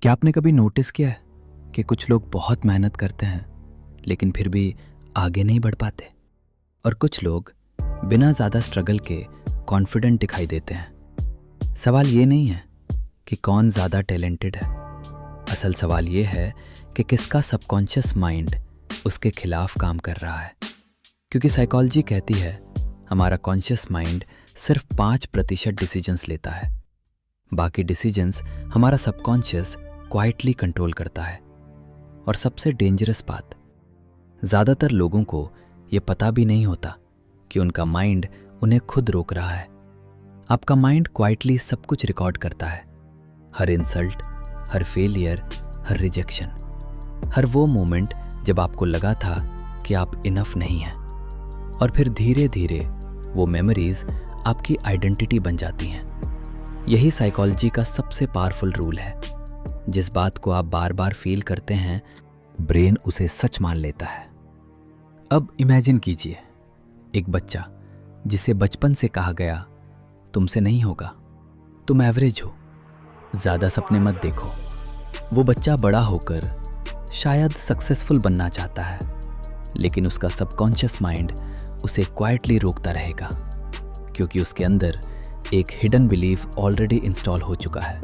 क्या आपने कभी नोटिस किया है कि कुछ लोग बहुत मेहनत करते हैं लेकिन फिर भी आगे नहीं बढ़ पाते, और कुछ लोग बिना ज़्यादा स्ट्रगल के कॉन्फिडेंट दिखाई देते हैं। सवाल ये नहीं है कि कौन ज़्यादा टैलेंटेड है, असल सवाल ये है कि किसका सबकॉन्शियस माइंड उसके खिलाफ काम कर रहा है। क्योंकि साइकोलॉजी कहती है हमारा कॉन्शियस माइंड सिर्फ 5% डिसीजंस लेता है, बाकी डिसीजंस हमारा सबकॉन्शियस क्वाइटली कंट्रोल करता है। और सबसे डेंजरस बात, ज़्यादातर लोगों को ये पता भी नहीं होता कि उनका माइंड उन्हें खुद रोक रहा है। आपका माइंड क्वाइटली सब कुछ रिकॉर्ड करता है, हर इंसल्ट, हर फेलियर, हर रिजेक्शन, हर वो मोमेंट जब आपको लगा था कि आप इनफ नहीं हैं। और फिर धीरे धीरे वो मेमोरीज आपकी आइडेंटिटी बन जाती हैं। यही साइकोलॉजी का सबसे पावरफुल रूल है। जिस बात को आप बार बार फील करते हैं, ब्रेन उसे सच मान लेता है। अब इमेजिन कीजिए एक बच्चा जिसे बचपन से कहा गया तुमसे नहीं होगा, तुम एवरेज हो, ज़्यादा सपने मत देखो। वो बच्चा बड़ा होकर शायद सक्सेसफुल बनना चाहता है, लेकिन उसका सबकॉन्शियस माइंड उसे क्वाइटली रोकता रहेगा, क्योंकि उसके अंदर एक हिडन बिलीफ ऑलरेडी इंस्टॉल हो चुका है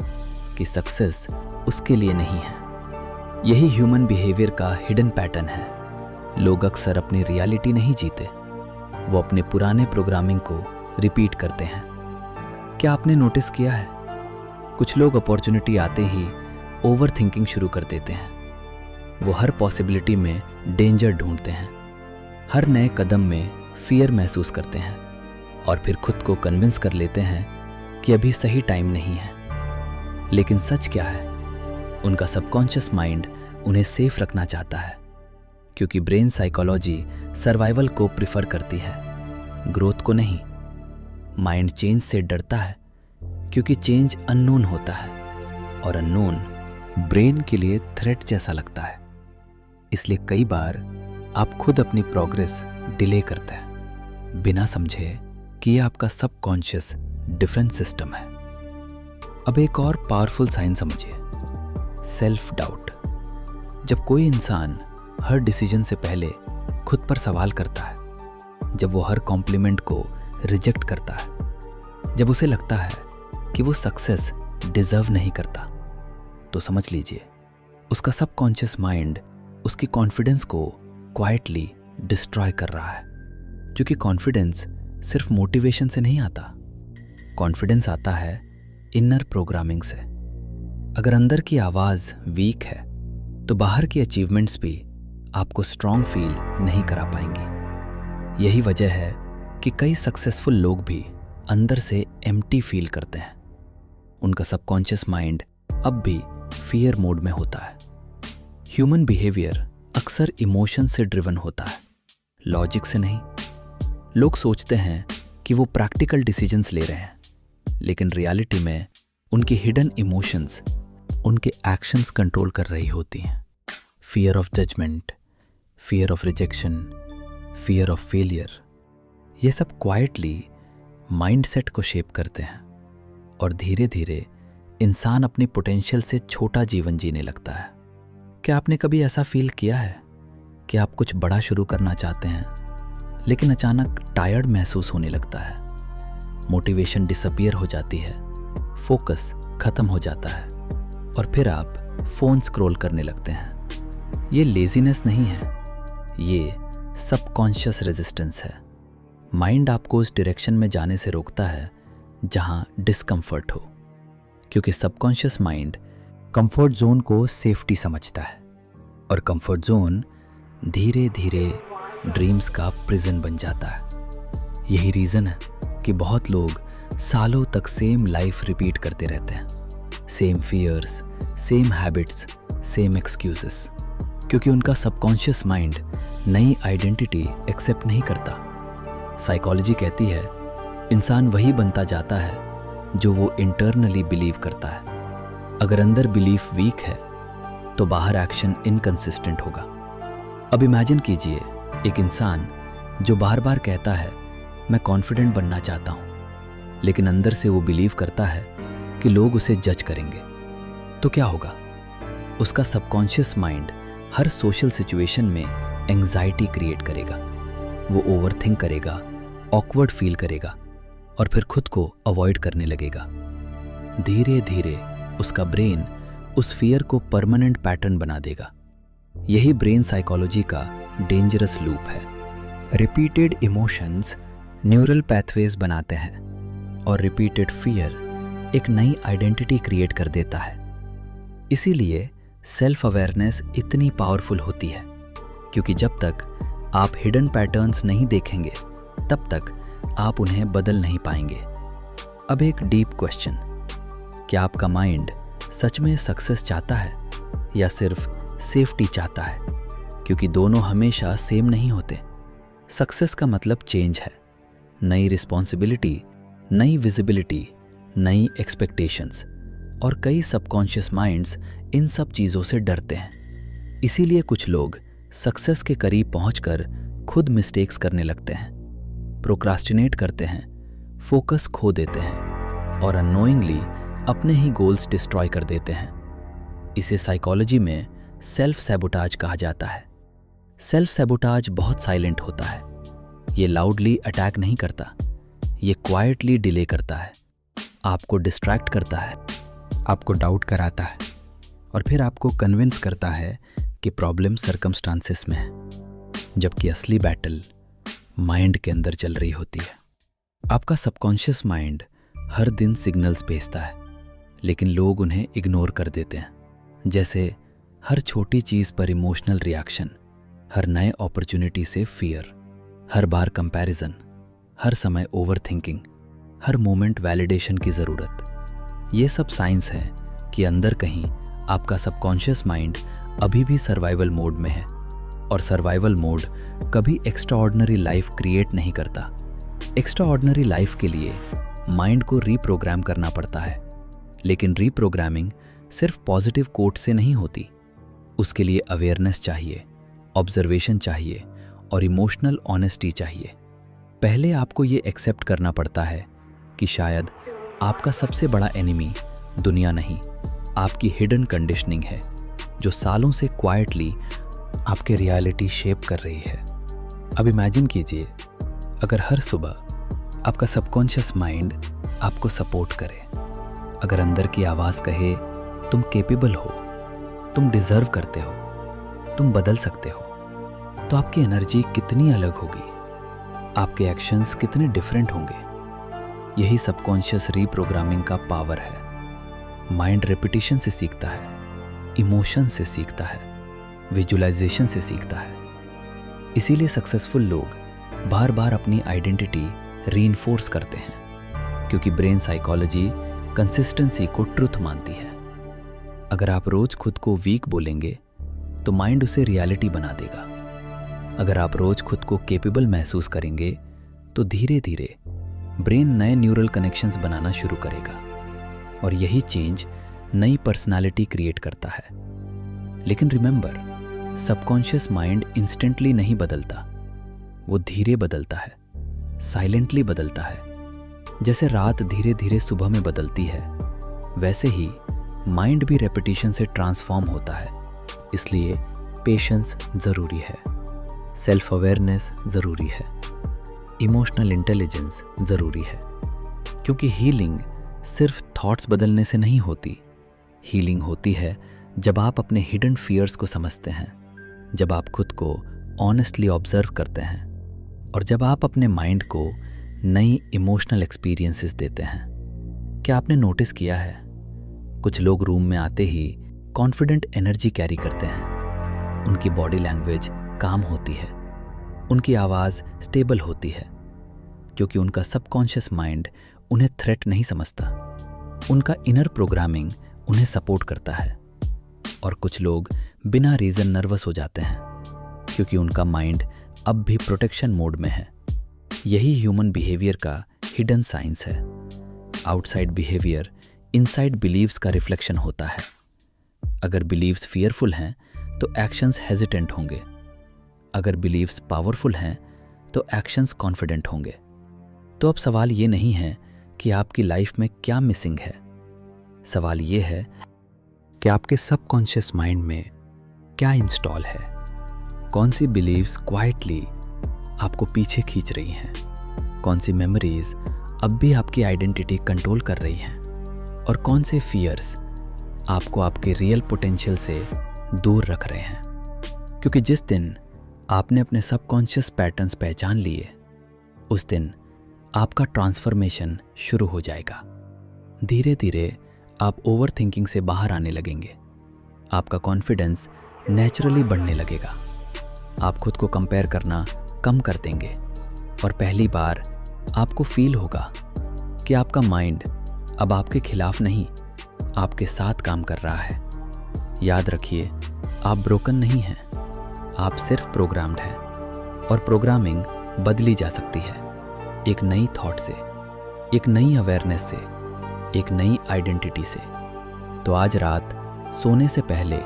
कि सक्सेस उसके लिए नहीं है। यही ह्यूमन बिहेवियर का हिडन पैटर्न है। लोग अक्सर अपनी रियलिटी नहीं जीते, वो अपने पुराने प्रोग्रामिंग को रिपीट करते हैं। क्या आपने नोटिस किया है, कुछ लोग अपॉर्चुनिटी आते ही ओवर थिंकिंग शुरू कर देते हैं। वो हर पॉसिबिलिटी में डेंजर ढूंढते हैं, हर नए कदम में फियर महसूस करते हैं, और फिर खुद को कन्विंस कर लेते हैं कि अभी सही टाइम नहीं है। लेकिन सच क्या है, उनका सबकॉन्शियस माइंड उन्हें सेफ रखना चाहता है, क्योंकि ब्रेन साइकोलॉजी सर्वाइवल को प्रिफर करती है, ग्रोथ को नहीं। माइंड चेंज से डरता है क्योंकि चेंज अननोन होता है, और अननोन ब्रेन के लिए थ्रेट जैसा लगता है। इसलिए कई बार आप खुद अपनी प्रोग्रेस डिले करते हैं, बिना समझे कि ये आपका सबकॉन्शियस डिफरेंट सिस्टम है। अब एक और पावरफुल साइन समझिए, सेल्फ डाउट। जब कोई इंसान हर डिसीजन से पहले खुद पर सवाल करता है, जब वो हर कॉम्प्लीमेंट को रिजेक्ट करता है, जब उसे लगता है कि वो सक्सेस डिजर्व नहीं करता, तो समझ लीजिए उसका सबकॉन्शियस माइंड उसकी कॉन्फिडेंस को क्वाइटली डिस्ट्रॉय कर रहा है। क्योंकि कॉन्फिडेंस सिर्फ मोटिवेशन से नहीं आता, कॉन्फिडेंस आता है इनर प्रोग्रामिंग से। अगर अंदर की आवाज़ वीक है तो बाहर की अचीवमेंट्स भी आपको स्ट्रॉन्ग फील नहीं करा पाएंगी। यही वजह है कि कई सक्सेसफुल लोग भी अंदर से एम्प्टी फील करते हैं। उनका सबकॉन्शियस माइंड अब भी फियर मोड में होता है। ह्यूमन बिहेवियर अक्सर इमोशन से ड्रिवन होता है, लॉजिक से नहीं। लोग सोचते हैं कि वो प्रैक्टिकल डिसीजंस ले रहे हैं, लेकिन रियलिटी में उनकी हिडन इमोशंस उनके एक्शंस कंट्रोल कर रही होती हैं। Fear of judgement, fear of rejection, fear of failure, ये सब क्वाइटली माइंडसेट को शेप करते हैं, और धीरे धीरे इंसान अपनी पोटेंशियल से छोटा जीवन जीने लगता है। क्या आपने कभी ऐसा फील किया है कि आप कुछ बड़ा शुरू करना चाहते हैं, लेकिन अचानक टायर्ड महसूस होने लगता है, मोटिवेशन डिसअपीयर हो जाती है, फोकस खत्म हो जाता है, और फिर आप फोन स्क्रॉल करने लगते हैं? ये लेजीनेस नहीं है, ये सबकॉन्शियस रेजिस्टेंस है। माइंड आपको उस डायरेक्शन में जाने से रोकता है जहां डिस्कम्फर्ट हो, क्योंकि सबकॉन्शियस माइंड कंफर्ट जोन को सेफ्टी समझता है, और कंफर्ट जोन धीरे धीरे ड्रीम्स का प्रिजन बन जाता है। यही रीज़न है कि बहुत लोग सालों तक सेम लाइफ रिपीट करते रहते हैं, same fears, same habits, same excuses, क्योंकि उनका सबकॉन्शियस माइंड नई आइडेंटिटी एक्सेप्ट नहीं करता। साइकोलॉजी कहती है इंसान वही बनता जाता है जो वो इंटरनली बिलीव करता है। अगर अंदर बिलीफ वीक है तो बाहर एक्शन इनकंसिस्टेंट होगा। अब इमेजिन कीजिए एक इंसान जो बार बार कहता है मैं कॉन्फिडेंट बनना चाहता हूँ, लेकिन अंदर से वो बिलीव करता है कि लोग उसे जज करेंगे। तो क्या होगा? उसका सबकॉन्शियस माइंड हर सोशल सिचुएशन में एंग्जाइटी क्रिएट करेगा। वो ओवरथिंक करेगा, ऑकवर्ड फील करेगा और फिर खुद को अवॉइड करने लगेगा। धीरे धीरे उसका ब्रेन उस फियर को परमानेंट पैटर्न बना देगा। यही ब्रेन साइकोलॉजी का डेंजरस लूप है। रिपीटेड इमोशंस न्यूरल पैथवेज बनाते हैं और रिपीटेड फियर एक नई आइडेंटिटी क्रिएट कर देता है। इसीलिए सेल्फ अवेयरनेस इतनी पावरफुल होती है, क्योंकि जब तक आप हिडन पैटर्न्स नहीं देखेंगे तब तक आप उन्हें बदल नहीं पाएंगे। अब एक डीप क्वेश्चन, क्या आपका माइंड सच में सक्सेस चाहता है या सिर्फ सेफ्टी चाहता है? क्योंकि दोनों हमेशा सेम नहीं होते। सक्सेस का मतलब चेंज है, नई रिस्पॉन्सिबिलिटी, नई विजिबिलिटी, नई एक्सपेक्टेशंस, और कई सबकॉन्शियस माइंड्स इन सब चीज़ों से डरते हैं। इसीलिए कुछ लोग सक्सेस के करीब पहुंचकर खुद मिस्टेक्स करने लगते हैं, प्रोक्रास्टिनेट करते हैं, फोकस खो देते हैं और अननोइंगली अपने ही गोल्स डिस्ट्रॉय कर देते हैं। इसे साइकोलॉजी में सेल्फ सैबोटाज कहा जाता है। सेल्फ सैबोटाज बहुत साइलेंट होता है। ये लाउडली अटैक नहीं करता, ये क्वाइटली डिले करता है, आपको डिस्ट्रैक्ट करता है, आपको डाउट कराता है और फिर आपको कन्विंस करता है कि प्रॉब्लम सर्कमस्टांसेस में है, जबकि असली बैटल माइंड के अंदर चल रही होती है। आपका सबकॉन्शियस माइंड हर दिन सिग्नल्स भेजता है, लेकिन लोग उन्हें इग्नोर कर देते हैं। जैसे हर छोटी चीज़ पर इमोशनल रिएक्शन, हर नए अपॉर्चुनिटी से फियर, हर बार कंपैरिजन, हर समय ओवरथिंकिंग, हर मोमेंट वैलिडेशन की ज़रूरत। ये सब साइंस है कि अंदर कहीं आपका सबकॉन्शियस माइंड अभी भी सर्वाइवल मोड में है, और सर्वाइवल मोड कभी एक्स्ट्राऑर्डिनरी लाइफ क्रिएट नहीं करता। एक्स्ट्राऑर्डिनरी लाइफ के लिए माइंड को रीप्रोग्राम करना पड़ता है, लेकिन रीप्रोग्रामिंग सिर्फ पॉजिटिव कोट से नहीं होती। उसके लिए अवेयरनेस चाहिए, ऑब्जर्वेशन चाहिए और इमोशनल ऑनेस्टी चाहिए। पहले आपको ये एक्सेप्ट करना पड़ता है कि शायद आपका सबसे बड़ा एनिमी दुनिया नहीं, आपकी हिडन कंडीशनिंग है, जो सालों से क्वाइटली आपके रियलिटी शेप कर रही है। अब इमेजिन कीजिए, अगर हर सुबह आपका सबकॉन्शियस माइंड आपको सपोर्ट करे, अगर अंदर की आवाज़ कहे तुम कैपेबल हो, तुम डिजर्व करते हो, तुम बदल सकते हो, तो आपकी एनर्जी कितनी अलग होगी, आपके एक्शंस कितने डिफरेंट होंगे। यही सबकॉन्शियस रीप्रोग्रामिंग का पावर है। माइंड रेपिटेशन से सीखता है, इमोशन से सीखता है, विजुअलाइजेशन से सीखता है। इसीलिए सक्सेसफुल लोग बार बार अपनी आइडेंटिटी रीइंफोर्स करते हैं, क्योंकि ब्रेन साइकोलॉजी कंसिस्टेंसी को ट्रुथ मानती है। अगर आप रोज खुद को वीक बोलेंगे तो माइंड उसे रियलिटी बना देगा। अगर आप रोज खुद को कैपेबल महसूस करेंगे तो धीरे धीरे ब्रेन नए न्यूरल कनेक्शंस बनाना शुरू करेगा, और यही चेंज नई पर्सनालिटी क्रिएट करता है। लेकिन रिमेंबर, सबकॉन्शियस माइंड इंस्टेंटली नहीं बदलता, वो धीरे बदलता है, साइलेंटली बदलता है। जैसे रात धीरे धीरे सुबह में बदलती है, वैसे ही माइंड भी रेपिटेशन से ट्रांसफॉर्म होता है। इसलिए पेशेंस ज़रूरी है, सेल्फ अवेयरनेस ज़रूरी है, इमोशनल इंटेलिजेंस ज़रूरी है, क्योंकि हीलिंग सिर्फ थॉट्स बदलने से नहीं होती। हीलिंग होती है जब आप अपने हिडन फियर्स को समझते हैं, जब आप खुद को ऑनेस्टली ऑब्जर्व करते हैं, और जब आप अपने माइंड को नई इमोशनल एक्सपीरियंसेस देते हैं। क्या आपने नोटिस किया है, कुछ लोग रूम में आते ही कॉन्फिडेंट एनर्जी कैरी करते हैं, उनकी बॉडी लैंग्वेज काम होती है, उनकी आवाज़ स्टेबल होती है, क्योंकि उनका सबकॉन्शियस माइंड उन्हें थ्रेट नहीं समझता, उनका इनर प्रोग्रामिंग उन्हें सपोर्ट करता है। और कुछ लोग बिना रीज़न नर्वस हो जाते हैं, क्योंकि उनका माइंड अब भी प्रोटेक्शन मोड में है। यही ह्यूमन बिहेवियर का हिडन साइंस है। आउटसाइड बिहेवियर इनसाइड बिलीव्स का रिफ्लेक्शन होता है। अगर बिलीव्स फियरफुल हैं तो एक्शंस हेजिटेंट होंगे, अगर बिलीव्स पावरफुल हैं तो एक्शंस कॉन्फिडेंट होंगे। तो अब सवाल ये नहीं है कि आपकी लाइफ में क्या मिसिंग है, सवाल ये है कि आपके सबकॉन्शियस माइंड में क्या इंस्टॉल है, कौन सी बिलीव्स क्वाइटली आपको पीछे खींच रही हैं, कौन सी मेमोरीज अब भी आपकी आइडेंटिटी कंट्रोल कर रही हैं, और कौन से फियर्स आपको आपके रियल पोटेंशियल से दूर रख रहे हैं। क्योंकि जिस दिन आपने अपने सबकॉन्शियस पैटर्न्स पहचान लिए, उस दिन आपका ट्रांसफॉर्मेशन शुरू हो जाएगा। धीरे धीरे आप ओवर थिंकिंग से बाहर आने लगेंगे, आपका कॉन्फिडेंस नेचुरली बढ़ने लगेगा, आप खुद को कंपेयर करना कम कर देंगे, और पहली बार आपको फील होगा कि आपका माइंड अब आपके खिलाफ नहीं, आपके साथ काम कर रहा है। याद रखिए, आप ब्रोकन नहीं हैं, आप सिर्फ प्रोग्राम्ड हैं, और प्रोग्रामिंग बदली जा सकती है एक नई थॉट से, एक नई अवेयरनेस से, एक नई आइडेंटिटी से। तो आज रात सोने से पहले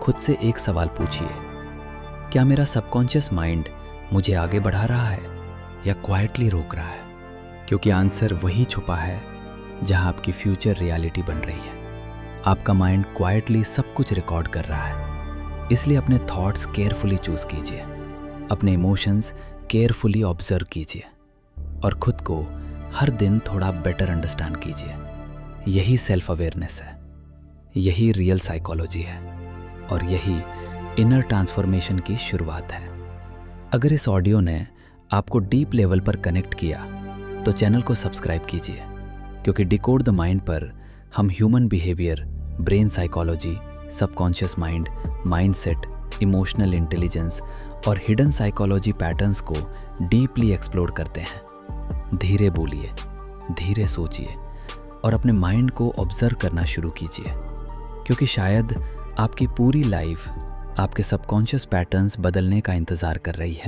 खुद से एक सवाल पूछिए, क्या मेरा सबकॉन्शियस माइंड मुझे आगे बढ़ा रहा है या क्वाइटली रोक रहा है? क्योंकि आंसर वही छुपा है जहां आपकी फ्यूचर रियलिटी बन रही है। आपका माइंड क्वाइटली सब कुछ रिकॉर्ड कर रहा है, इसलिए अपने थॉट्स केयरफुली चूज कीजिए, अपने इमोशंस केयरफुली ऑब्जर्व कीजिए, और खुद को हर दिन थोड़ा बेटर अंडरस्टैंड कीजिए। यही सेल्फ अवेयरनेस है, यही रियल साइकोलॉजी है, और यही इनर ट्रांसफॉर्मेशन की शुरुआत है। अगर इस ऑडियो ने आपको डीप लेवल पर कनेक्ट किया तो चैनल को सब्सक्राइब कीजिए, क्योंकि डिकोड द माइंड पर हम human behaviour, brain psychology, subconscious mind, mindset, emotional intelligence और हिडन साइकोलॉजी पैटर्न्स को डीपली एक्सप्लोर करते हैं। धीरे बोलिए, धीरे सोचिए, और अपने माइंड को ऑब्जर्व करना शुरू कीजिए, क्योंकि शायद आपकी पूरी लाइफ आपके सबकॉन्शियस पैटर्न्स बदलने का इंतज़ार कर रही है।